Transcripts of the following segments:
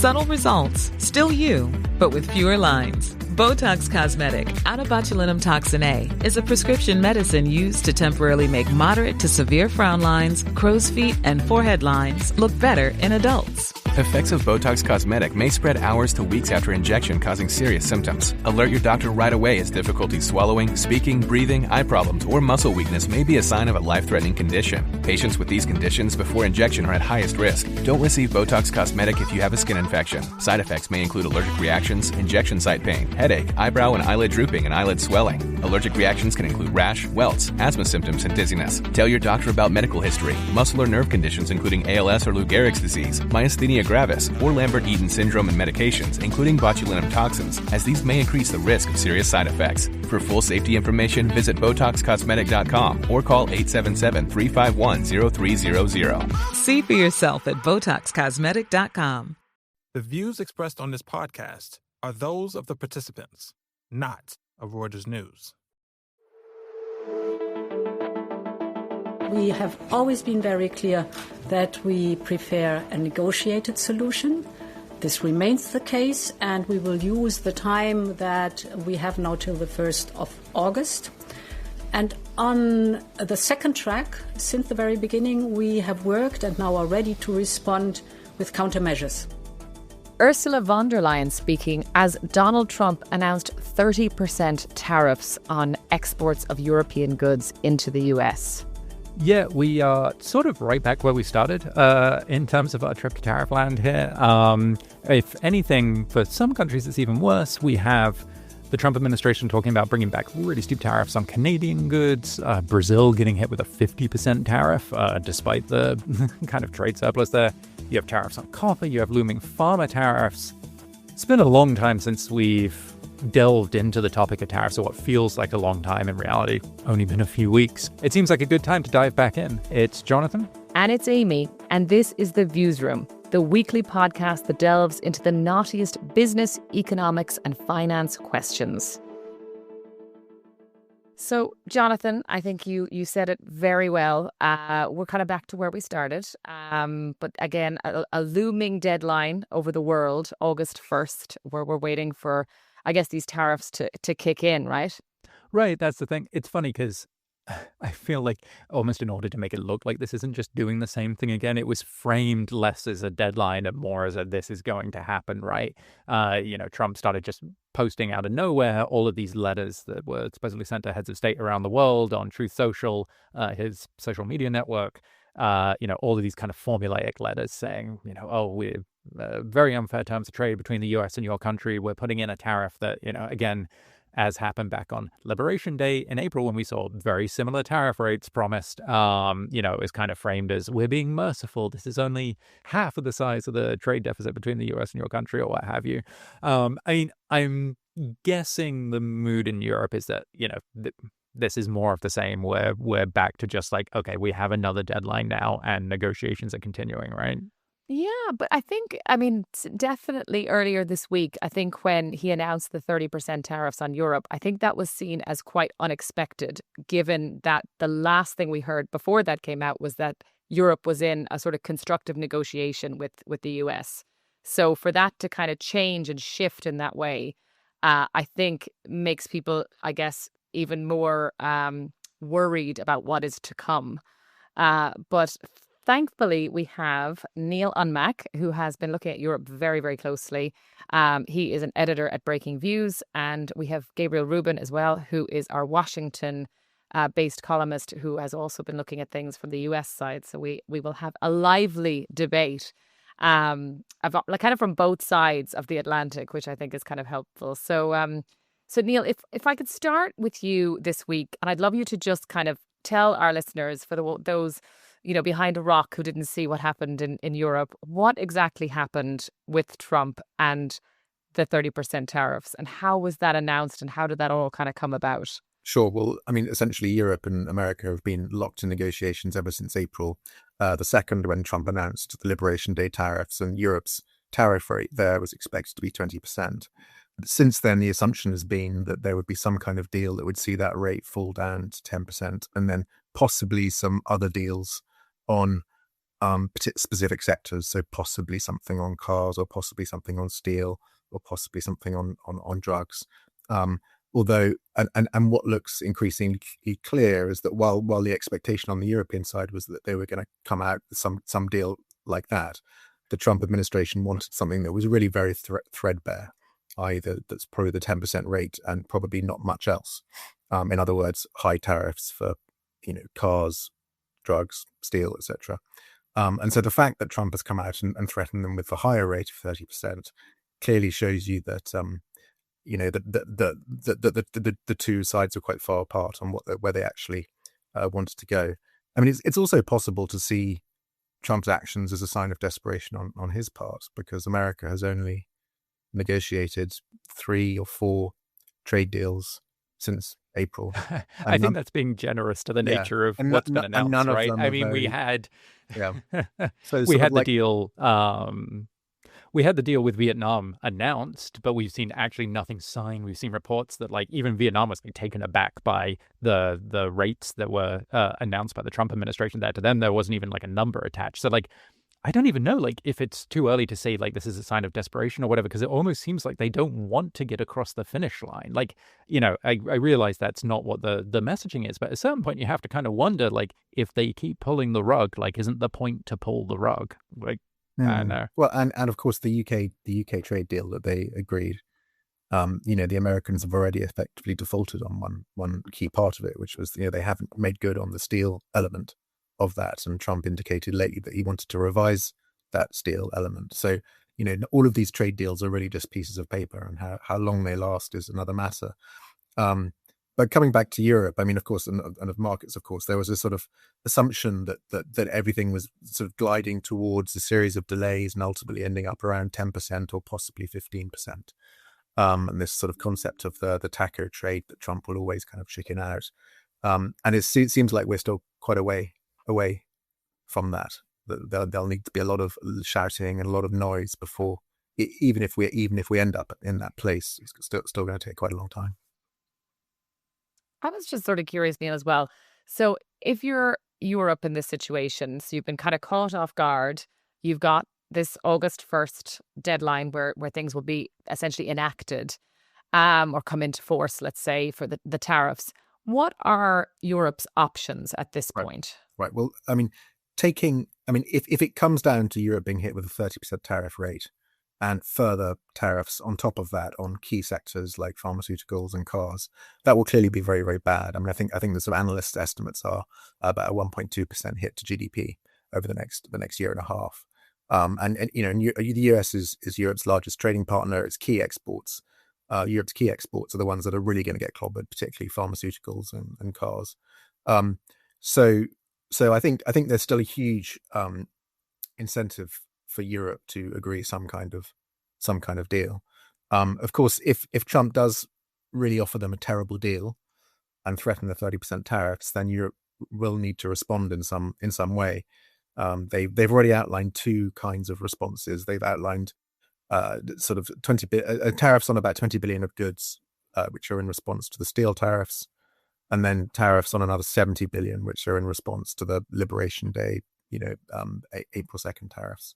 Subtle results, still you, but with fewer lines. Botox Cosmetic, out of botulinum toxin A, is a prescription medicine used to temporarily make moderate to severe frown lines, crow's feet, and forehead lines look better in adults. Effects of Botox Cosmetic may spread hours to weeks after injection, causing serious symptoms. Alert your doctor right away as difficulty swallowing, speaking, breathing, eye problems, or muscle weakness may be a sign of a life-threatening condition. Patients with these conditions before injection are at highest risk. Don't receive Botox Cosmetic if you have a skin infection. Side effects may include allergic reactions, injection site pain, headache, eyebrow and eyelid drooping, and eyelid swelling. Allergic reactions can include rash, welts, asthma symptoms, and dizziness. Tell your doctor about medical history, muscle or nerve conditions including ALS or Lou Gehrig's disease, myasthenia gravis, or Lambert-Eaton syndrome, and medications, including botulinum toxins, as these may increase the risk of serious side effects. For full safety information, visit BotoxCosmetic.com or call 877-351-0300. See for yourself at BotoxCosmetic.com. The views expressed on this podcast are those of the participants, not of Reuters News. We have always been very clear that we prefer a negotiated solution. This remains the case, and we will use the time that we have now till the 1st of August. And on the second track, since the very beginning, we have worked and now are ready to respond with countermeasures. Ursula von der Leyen speaking as Donald Trump announced 30% tariffs on exports of European goods into the US. Yeah, we are sort of right back where we started in terms of our trip to tariff land here. If anything, for some countries it's even worse. We have the Trump administration talking about bringing back really steep tariffs on Canadian goods, Brazil getting hit with a 50% tariff despite the kind of trade surplus there. You have tariffs on copper, you have looming pharma tariffs. It's been a long time since we've delved into the topic of tariffs, or what feels like a long time in reality, only been a few weeks. It seems like a good time to dive back in. It's Jonathan. And it's Amy, and this is The Views Room, the weekly podcast that delves into the knottiest business, economics, and finance questions. So, Jonathan, I think you said it very well. We're kind of back to where we started. But again, a looming deadline over the world, August 1st, where we're waiting for, I guess, these tariffs to kick in, right? Right, that's the thing. It's funny because I feel like almost in order to make it look like this isn't just doing the same thing again, it was framed less as a deadline and more as a this is going to happen, right? Trump started just posting out of nowhere all of these letters that were supposedly sent to heads of state around the world on Truth Social, his social media network. All of these kind of formulaic letters saying, we're very unfair terms of trade between the US and your country. We're putting in a tariff that, again, as happened back on Liberation Day in April when we saw very similar tariff rates promised, is kind of framed as we're being merciful. This is only half of the size of the trade deficit between the US and your country or what have you. I'm guessing the mood in Europe is that, this is more of the same where we're back to just like, okay, we have another deadline now and negotiations are continuing, right? Yeah, but definitely earlier this week, I think when he announced the 30% tariffs on Europe, I think that was seen as quite unexpected, given that the last thing we heard before that came out was that Europe was in a sort of constructive negotiation with the US. So for that to kind of change and shift in that way, I think makes people, I guess, even more worried about what is to come. But thankfully, we have Neil Unmack, who has been looking at Europe very, very closely. He is an editor at Breaking Views, and we have Gabriel Rubin as well, who is our Washington-based columnist, who has also been looking at things from the US side. So we will have a lively debate about, kind of from both sides of the Atlantic, which I think is kind of helpful. So Neil, if I could start with you this week, and I'd love you to just kind of tell our listeners, for those behind a rock who didn't see what happened in Europe, what exactly happened with Trump and the 30% tariffs, and how was that announced, and how did that all kind of come about? Sure. Well, essentially Europe and America have been locked in negotiations ever since April the 2nd, when Trump announced the Liberation Day tariffs, and Europe's tariff rate there was expected to be 20%. Since then, the assumption has been that there would be some kind of deal that would see that rate fall down to 10%, and then possibly some other deals on specific sectors, so possibly something on cars, or possibly something on steel, or possibly something on drugs. Although, and what looks increasingly clear is that while the expectation on the European side was that they were going to come out with some deal like that, the Trump administration wanted something that was really very threadbare, i.e. that's probably the 10% rate and probably not much else. In other words, high tariffs for cars, drugs, steel, etc. And so the fact that Trump has come out and threatened them with the higher rate of 30% clearly shows you that the two sides are quite far apart on where they actually wanted to go. I mean, it's also possible to see Trump's actions as a sign of desperation on his part, because America has only negotiated 3 or 4 trade deals since April. I think that's being generous to the nature of what's been announced, right? I mean, we had so we had the deal. We had the deal with Vietnam announced, but we've seen actually nothing signed. We've seen reports that even Vietnam was taken aback by the rates that were announced by the Trump administration. That to them there wasn't even a number attached. So I don't even know if it's too early to say this is a sign of desperation or whatever, because it almost seems like they don't want to get across the finish line. I realize that's not what the messaging is, but at a certain point you have to kind of wonder if they keep pulling the rug, isn't the point to pull the rug? I don't know. Well, and of course the UK trade deal that they agreed, the Americans have already effectively defaulted on one key part of it, which was they haven't made good on the steel element of that, and Trump indicated lately that he wanted to revise that steel element. So all of these trade deals are really just pieces of paper, and how long they last is another matter. But coming back to Europe, I mean, of course, and of markets, of course, there was a sort of assumption that everything was sort of gliding towards a series of delays and ultimately ending up around 10% or possibly 15%. And this sort of concept of the taco trade that Trump will always kind of chicken out. And it seems like we're still quite away from that. There'll need to be a lot of shouting and a lot of noise before, even if we end up in that place, it's still going to take quite a long time. I was just sort of curious, Neil, as well. So if you're Europe in this situation, so you've been kind of caught off guard, you've got this August 1st deadline where things will be essentially enacted or come into force, let's say, for the tariffs. What are Europe's options at this point? Right. Well, I mean, if it comes down to Europe being hit with a 30% tariff rate and further tariffs on top of that on key sectors like pharmaceuticals and cars, that will clearly be very, very bad. I mean, I think the sort of analysts' estimates are about a 1.2% hit to GDP over the next year and a half. And the US is Europe's largest trading partner. Its key exports, Europe's key exports are the ones that are really going to get clobbered, particularly pharmaceuticals and cars. So I think there's still a huge incentive for Europe to agree some kind of deal. Of course, if Trump does really offer them a terrible deal and threaten the 30% tariffs, then Europe will need to respond in some way. They've already outlined 2 kinds of responses. They've outlined sort of tariffs on about 20 billion of goods, which are in response to the steel tariffs, and then tariffs on another 70 billion, which are in response to the Liberation Day, April 2nd tariffs.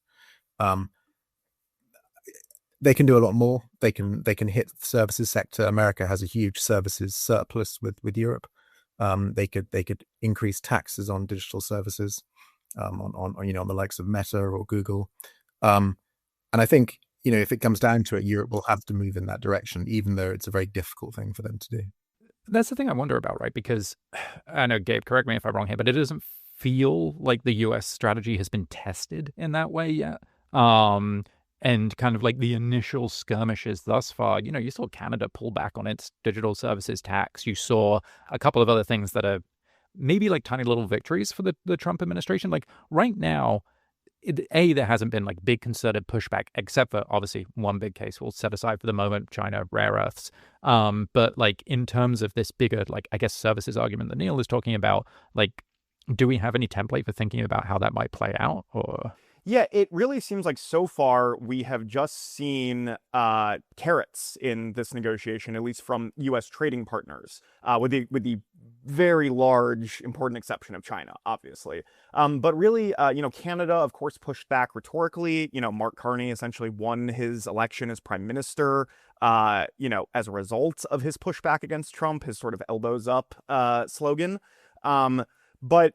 They can do a lot more. They can hit the services sector. America has a huge services surplus with Europe. They could increase taxes on digital services, on the likes of Meta or Google. And I think if it comes down to it, Europe will have to move in that direction, even though it's a very difficult thing for them to do. That's the thing I wonder about, right? Because I know, Gabe, correct me if I'm wrong here, but it doesn't feel like the U.S. strategy has been tested in that way yet. And kind of the initial skirmishes thus far, you saw Canada pull back on its digital services tax. You saw a couple of other things that are maybe tiny little victories for the Trump administration. Right now, there hasn't been big concerted pushback, except for obviously one big case we'll set aside for the moment, China rare earths. But in terms of this bigger, I guess, services argument that Neil is talking about, do we have any template for thinking about how that might play out? Or Yeah, it really seems like so far we have just seen carrots in this negotiation, at least from U.S. trading partners, with the very large, important exception of China, obviously. But really, Canada, of course, pushed back rhetorically. Mark Carney essentially won his election as prime minister, as a result of his pushback against Trump, his sort of elbows up slogan. But,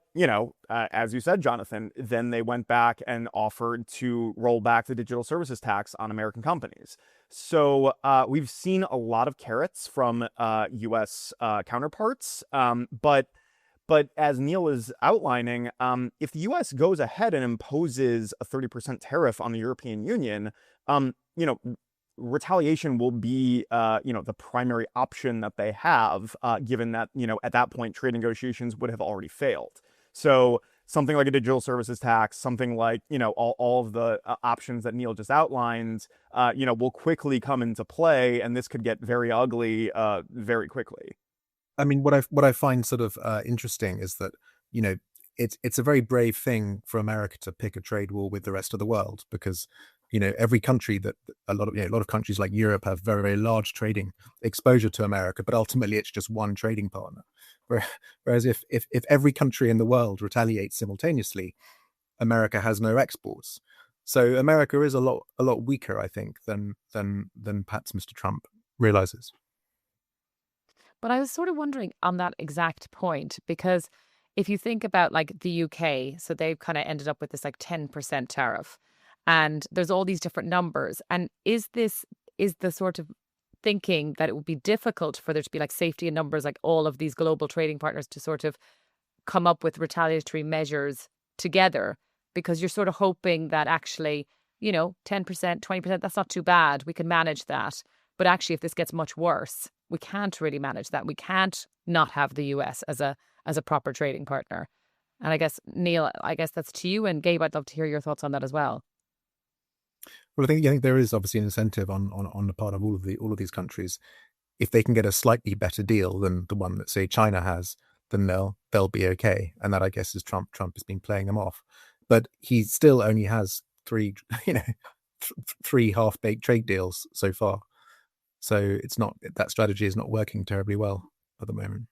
as you said, Jonathan, then they went back and offered to roll back the digital services tax on American companies. So we've seen a lot of carrots from U.S. counterparts. But as Neil is outlining, if the U.S. goes ahead and imposes a 30% tariff on the European Union, retaliation will be, the primary option that they have, given that, at that point, trade negotiations would have already failed. So something like a digital services tax, something like, all of the options that Neil just outlined, will quickly come into play, and this could get very ugly very quickly. I mean, what I find sort of interesting is that, it's a very brave thing for America to pick a trade war with the rest of the world, because every country a lot of countries like Europe have very, very large trading exposure to America, but ultimately it's just one trading partner. Whereas if every country in the world retaliates simultaneously, America has no exports. So America is a lot weaker, I think, than perhaps Mr. Trump realizes. But I was sort of wondering on that exact point, because if you think about like the UK, so they've kind of ended up with this like 10% tariff. And there's all these different numbers. And is the sort of thinking that it would be difficult for there to be like safety in numbers, like all of these global trading partners to sort of come up with retaliatory measures together? Because you're sort of hoping that actually, 10%, 20%, that's not too bad. We can manage that. But actually, if this gets much worse, we can't really manage that. We can't not have the US as a proper trading partner. And I guess, Neil, that's to you. And Gabe, I'd love to hear your thoughts on that as well. Well, I think there is obviously an incentive on the part of all of these countries. If they can get a slightly better deal than the one that, say, China has, then they'll be okay. And that, I guess, is Trump has been playing them off. But he still only has three half-baked trade deals so far. So that strategy is not working terribly well at the moment.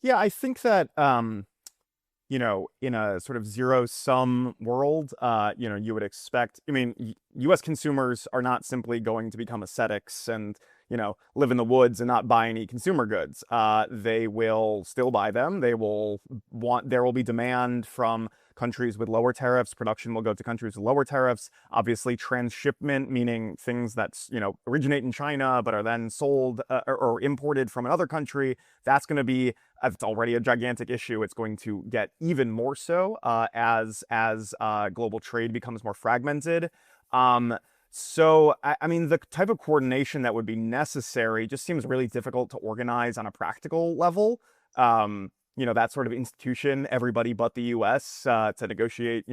Yeah, I think that in a sort of zero-sum world, you would expect, U.S. consumers are not simply going to become ascetics and, live in the woods and not buy any consumer goods. They will still buy them. There will be demand from countries with lower tariffs. Production will go to countries with lower tariffs. Obviously, transshipment, meaning things that, originate in China but are then sold or imported from another country. That's going to be, it's already a gigantic issue. It's going to get even more so as global trade becomes more fragmented. So, the type of coordination that would be necessary just seems really difficult to organize on a practical level. That sort of institution, everybody but the U.S. To negotiate,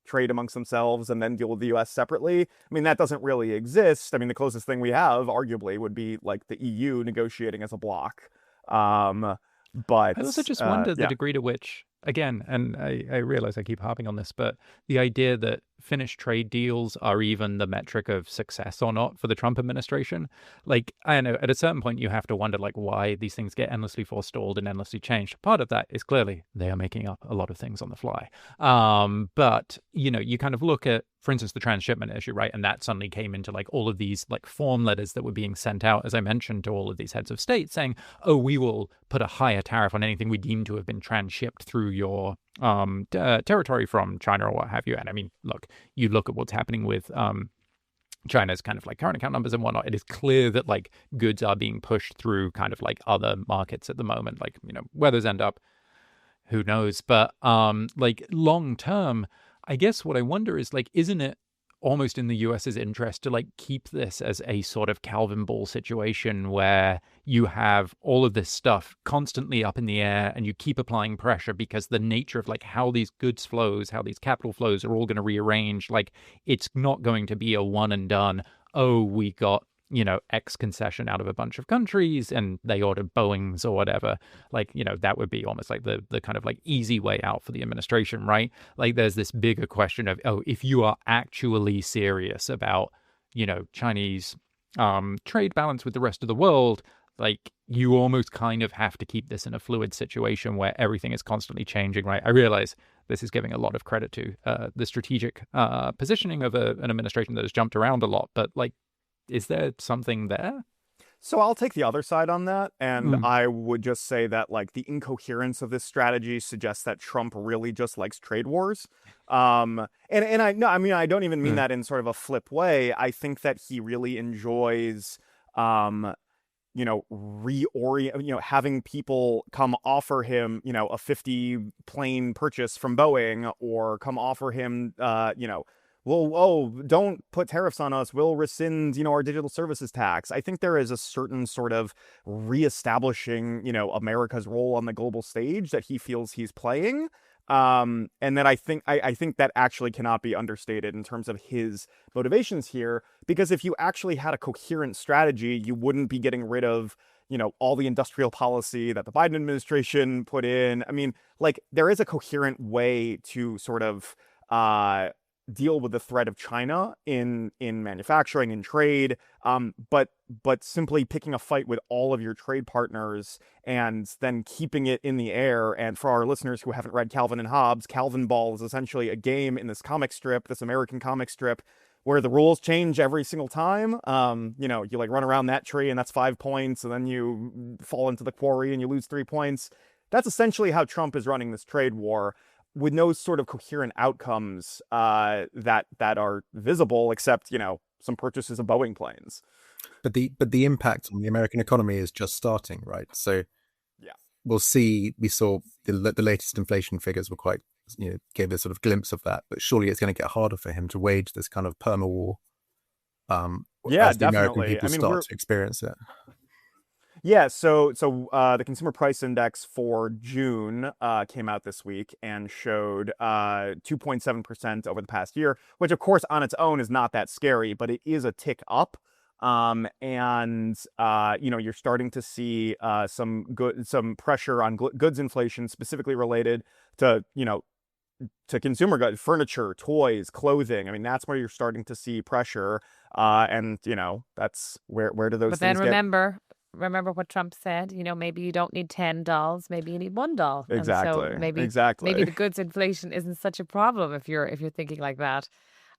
trade amongst themselves and then deal with the U.S. separately. That doesn't really exist. The closest thing we have, arguably, would be like the EU negotiating as a bloc. But I also just wonder the degree to which, again, and I realize I keep harping on this, but the idea that finished trade deals are even the metric of success or not for the Trump administration. Like, I don't know, at a certain point you have to wonder like why these things get endlessly forestalled and endlessly changed. Part of that is clearly they are making up a lot of things on the fly. But, you kind of look at, for instance, the transshipment issue, right? And that suddenly came into like all of these like form letters that were being sent out, as I mentioned, to all of these heads of state saying, oh, we will put a higher tariff on anything we deem to have been transshipped through your territory from China or what have you. And look, you look at what's happening with China's kind of like current account numbers and whatnot. It is clear that like goods are being pushed through kind of like other markets at the moment. Like, where those end up, who knows? But like long term, I guess what I wonder is like, isn't it almost in the US's interest to like keep this as a sort of Calvin Ball situation where you have all of this stuff constantly up in the air and you keep applying pressure because the nature of like how these goods flows, how these capital flows are all going to rearrange, like it's not going to be a one and done, oh, we got X concession out of a bunch of countries and they ordered Boeings or whatever, like, that would be almost like the kind of like easy way out for the administration, right? Like there's this bigger question of, if you are actually serious about, Chinese trade balance with the rest of the world, like you almost kind of have to keep this in a fluid situation where everything is constantly changing, right? I realize this is giving a lot of credit to the strategic positioning of an administration that has jumped around a lot, but like, is there something there? So I'll take the other side on that, and I would just say that like the incoherence of this strategy suggests that Trump really just likes trade wars. And I no, I mean I don't even mean that in sort of a flip way. I think that he really enjoys having people come offer him, a 50 plane purchase from Boeing, or come offer him, don't put tariffs on us, we'll rescind, our digital services tax. I think there is a certain sort of reestablishing, America's role on the global stage that he feels he's playing. And that I think that actually cannot be understated in terms of his motivations here, because if you actually had a coherent strategy, you wouldn't be getting rid of, all the industrial policy that the Biden administration put in. I mean, like there is a coherent way to sort of, deal with the threat of China in manufacturing and trade, but simply picking a fight with all of your trade partners and then keeping it in the air. And for our listeners who haven't read Calvin and Hobbes, Calvin Ball is essentially a game in this comic strip, this American comic strip, where the rules change every single time. You like run around that tree and that's 5 points, and then you fall into the quarry and you lose 3 points. That's essentially how Trump is running this trade war, with no sort of coherent outcomes that are visible, except some purchases of Boeing planes. But the impact on the American economy is just starting, right? So yeah, we'll see. We saw the latest inflation figures were quite, gave a sort of glimpse of that. But surely it's going to get harder for him to wage this kind of perma war. Yeah, as the American definitely. people start to experience it. Yeah, so the Consumer Price Index for June came out this week and showed 2.7% over the past year, which of course on its own is not that scary, but it is a tick up. You're starting to see some pressure on goods inflation, specifically related to consumer goods, furniture, toys, clothing. I mean, that's where you're starting to see pressure. That's where do those but things then remember what Trump said, maybe you don't need 10 dolls, maybe you need $1. Exactly. And so maybe the goods inflation isn't such a problem if you're thinking like that.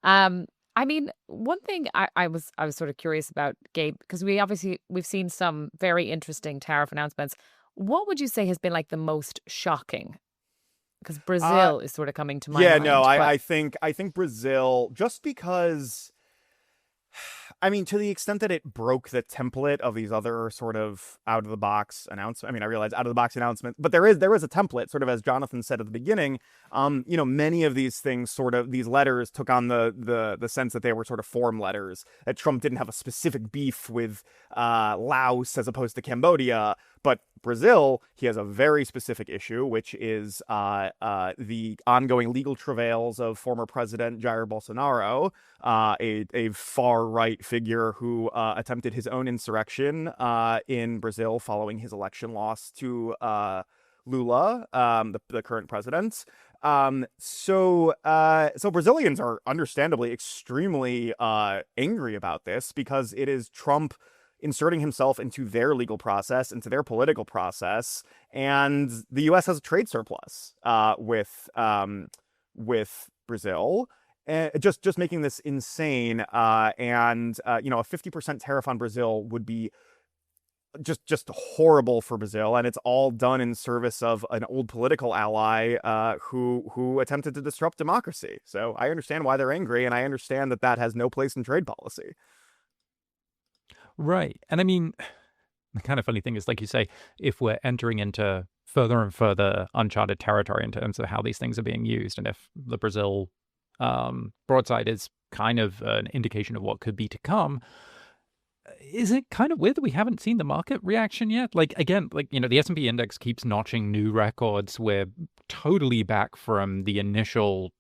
I mean, one thing I was sort of curious about, Gabe, because we've seen some very interesting tariff announcements. What would you say has been like the most shocking? Because Brazil is sort of coming to mind. Yeah, no, I think Brazil, just because, I mean, to the extent that it broke the template of these other sort of out-of-the-box announcements. I mean, I realize out-of-the-box announcements, but there is a template, sort of as Jonathan said at the beginning. Many of these things, sort of, these letters took on the sense that they were sort of form letters, that Trump didn't have a specific beef with Laos as opposed to Cambodia. But Brazil, he has a very specific issue, which is the ongoing legal travails of former President Jair Bolsonaro, a far-right figure who attempted his own insurrection in Brazil following his election loss to Lula, the current president. So Brazilians are understandably extremely angry about this, because it is Trump inserting himself into their legal process, into their political process, and the U.S. has a trade surplus with Brazil, just making this insane. A 50% tariff on Brazil would be just horrible for Brazil, and it's all done in service of an old political ally who attempted to disrupt democracy. So I understand why they're angry, and I understand that has no place in trade policy. Right. And I mean, the kind of funny thing is, like you say, if we're entering into further and further uncharted territory in terms of how these things are being used, and if the Brazil broadside is kind of an indication of what could be to come, is it kind of weird that we haven't seen the market reaction yet? Like, again, the S&P index keeps notching new records. We're totally back from the initial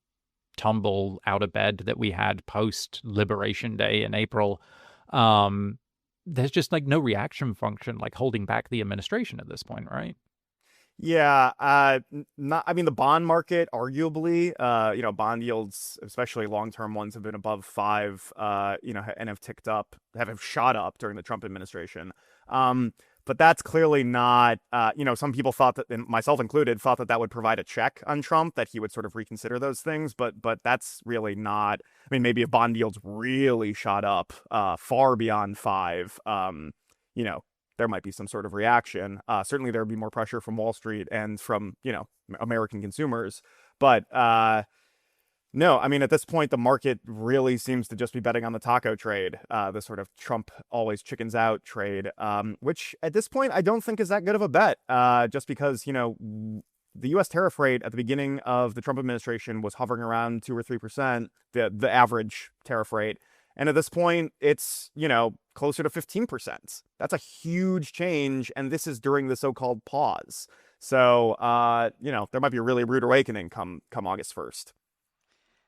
tumble out of bed that we had post Liberation Day in April. there's just like no reaction function, like holding back the administration at this point, right? Yeah, not. I mean, the bond market, arguably, bond yields, especially long-term ones, have been above 5, and have shot up during the Trump administration. But that's clearly not, some people thought that, and myself included, thought that would provide a check on Trump, that he would sort of reconsider those things. But that's really not. I mean, maybe if bond yields really shot up far beyond 5, there might be some sort of reaction. Certainly there would be more pressure from Wall Street and from, American consumers. But no, I mean, at this point, the market really seems to just be betting on the taco trade, the sort of Trump always chickens out trade, which at this point, I don't think is that good of a bet, just because, the U.S. tariff rate at the beginning of the Trump administration was hovering around 2 or 3%, the average tariff rate. And at this point, it's, closer to 15%. That's a huge change. And this is during the so-called pause. So, there might be a really rude awakening come August 1st.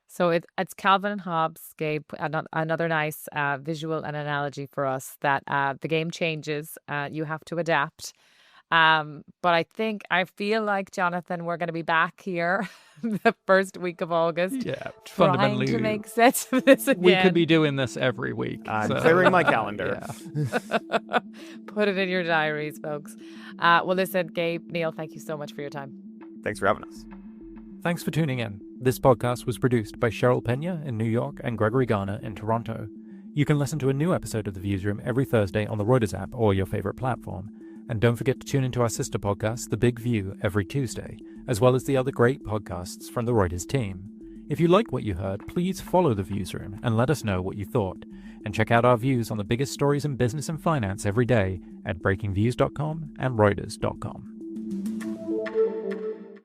So it's Calvin and Hobbes, Gabe, another nice visual and analogy for us that the game changes. You have to adapt. But I feel like, Jonathan, we're going to be back here the first week of August. Yeah, fundamentally. Trying to make sense of this again. We could be doing this every week. I'm clearing my calendar. Yeah. Put it in your diaries, folks. Well, listen, Gabe, Neil, thank you so much for your time. Thanks for having us. Thanks for tuning in. This podcast was produced by Cheryl Pena in New York and Gregory Garner in Toronto. You can listen to a new episode of The Viewsroom every Thursday on the Reuters app or your favorite platform. And don't forget to tune into our sister podcast, The Big View, every Tuesday, as well as the other great podcasts from the Reuters team. If you like what you heard, please follow The Viewsroom and let us know what you thought. And check out our views on the biggest stories in business and finance every day at breakingviews.com and reuters.com.